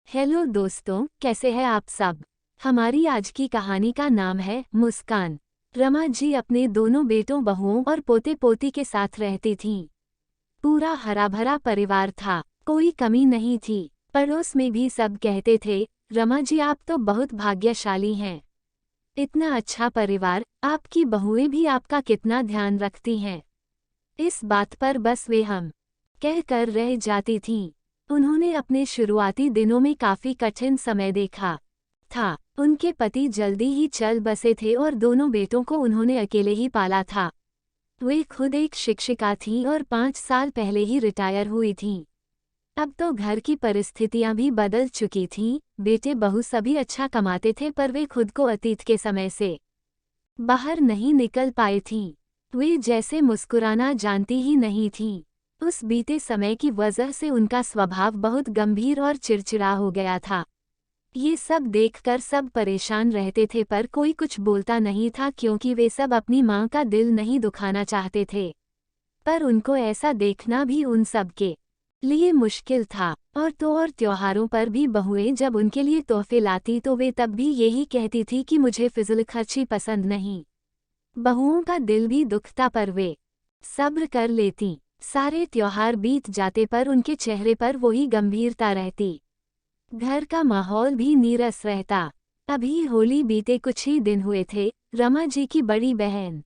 Hello दोस्तों, कैसे हैं आप सब। हमारी आज की कहानी का नाम है मुस्कान। रमा जी अपने दोनों बेटों, बहुओं और पोते पोती के साथ रहती थीं। पूरा हरा भरा परिवार था, कोई कमी नहीं थी। पड़ोस में भी सब कहते थे, रमा जी आप तो बहुत भाग्यशाली हैं। इतना अच्छा परिवार, आपकी बहुएं भी आपका कितना ध्यान रखती हैं। इस बात पर बस वे हम कह कर रह जाती थीं। उन्होंने अपने शुरुआती दिनों में काफी कठिन समय देखा था। उनके पति जल्दी ही चल बसे थे और दोनों बेटों को उन्होंने अकेले ही पाला था। वे खुद एक शिक्षिका थीं और 5 साल पहले ही रिटायर हुई थीं। अब तो घर की परिस्थितियां भी बदल चुकी थीं। बेटे बहू सभी अच्छा कमाते थे, पर वे खुद को अतीत के समय से बाहर नहीं निकल पाई थीं। वे जैसे मुस्कुराना जानती ही नहीं थीं। उस बीते समय की वजह से उनका स्वभाव बहुत गंभीर और चिड़चिड़ा हो गया था। ये सब देखकर सब परेशान रहते थे, पर कोई कुछ बोलता नहीं था, क्योंकि वे सब अपनी माँ का दिल नहीं दुखाना चाहते थे। पर उनको ऐसा देखना भी उन सब के लिए मुश्किल था। और त्योहारों पर भी बहुएं जब उनके लिए तोहफे लाती तो वे तब भी यही कहती थी कि मुझे फिजूल खर्ची पसंद नहीं। बहुओं का दिल भी दुखता, पर वे सब्र कर लेती। सारे त्योहार बीत जाते, पर उनके चेहरे पर वही गंभीरता रहती। घर का माहौल भी नीरस रहता। अभी होली बीते कुछ ही दिन हुए थे। रमा जी की बड़ी बहन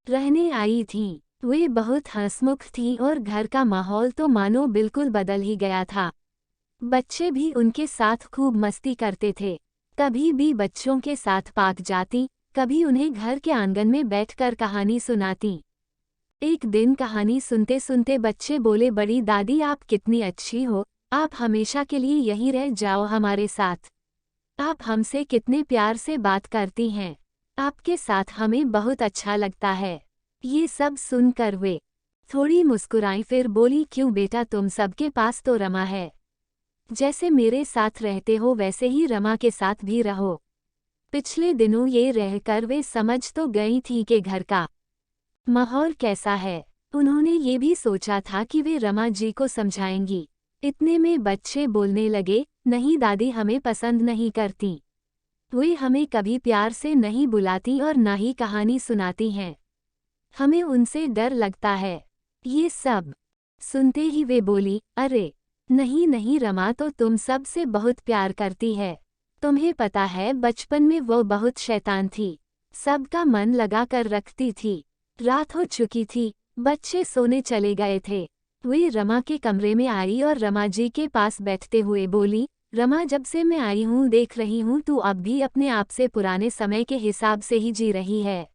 रहने आई थीं। वे बहुत हंसमुख थीं और घर का माहौल तो मानो बिल्कुल बदल ही गया था। बच्चे भी उनके साथ खूब मस्ती करते थे। कभी भी बच्चों के साथ पार्क जाती, कभी उन्हें घर के आंगन में बैठकर कहानी सुनाती। एक दिन कहानी सुनते सुनते बच्चे बोले, बड़ी दादी आप कितनी अच्छी हो, आप हमेशा के लिए यहीं रह जाओ हमारे साथ। आप हमसे कितने प्यार से बात करती हैं, आपके साथ हमें बहुत अच्छा लगता है। ये सब सुनकर वे थोड़ी मुस्कुराई, फिर बोली, क्यों बेटा, तुम सबके पास तो रमा है। जैसे मेरे साथ रहते हो वैसे ही रमा के साथ भी रहो। पिछले दिनों ये रहकर वे समझ तो गई थी कि घर का माहौल कैसा है। उन्होंने ये भी सोचा था कि वे रमा जी को समझाएंगी। इतने में बच्चे बोलने लगे, नहीं दादी, हमें पसंद नहीं करती। वे हमें कभी प्यार से नहीं बुलाती और ना ही कहानी सुनाती हैं। हमें उनसे डर लगता है। ये सब सुनते ही वे बोली, अरे नहीं नहीं रमा तो तुम सब से बहुत प्यार करती है। तुम्हें पता है बचपन में वो बहुत शैतान थी, सबका मन लगा कर रखती थी। रात हो चुकी थी, बच्चे सोने चले गए थे। वे रमा के कमरे में आई और रमा जी के पास बैठते हुए बोली, रमा, जब से मैं आई हूँ देख रही हूँ तू अब भी अपने आप से पुराने समय के हिसाब से ही जी रही है।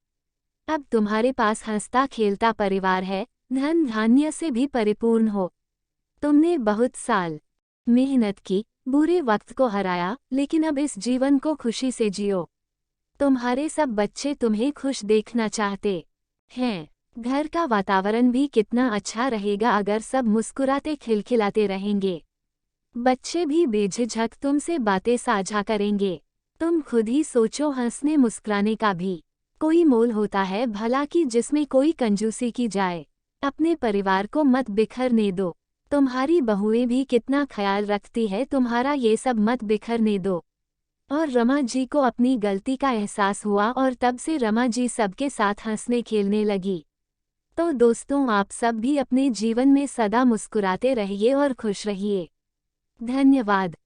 अब तुम्हारे पास हंसता खेलता परिवार है, धन धान्य से भी परिपूर्ण हो। तुमने बहुत साल मेहनत की, बुरे वक्त को हराया, लेकिन अब इस जीवन को खुशी से जियो। तुम्हारे सब बच्चे तुम्हें खुश देखना चाहते हैं। घर का वातावरण भी कितना अच्छा रहेगा अगर सब मुस्कुराते खिलखिलाते रहेंगे। बच्चे भी बेझिझक तुमसे बातें साझा करेंगे। तुम खुद ही सोचो, हंसने मुस्कुराने का भी कोई मोल होता है भला, कि जिसमें कोई कंजूसी की जाए। अपने परिवार को मत बिखरने दो। तुम्हारी बहुएं भी कितना ख्याल रखती है तुम्हारा, ये सब मत बिखरने दो। और रमा जी को अपनी गलती का एहसास हुआ और तब से रमा जी सबके साथ हंसने खेलने लगी। तो दोस्तों, आप सब भी अपने जीवन में सदा मुस्कुराते रहिए और खुश रहिए। धन्यवाद।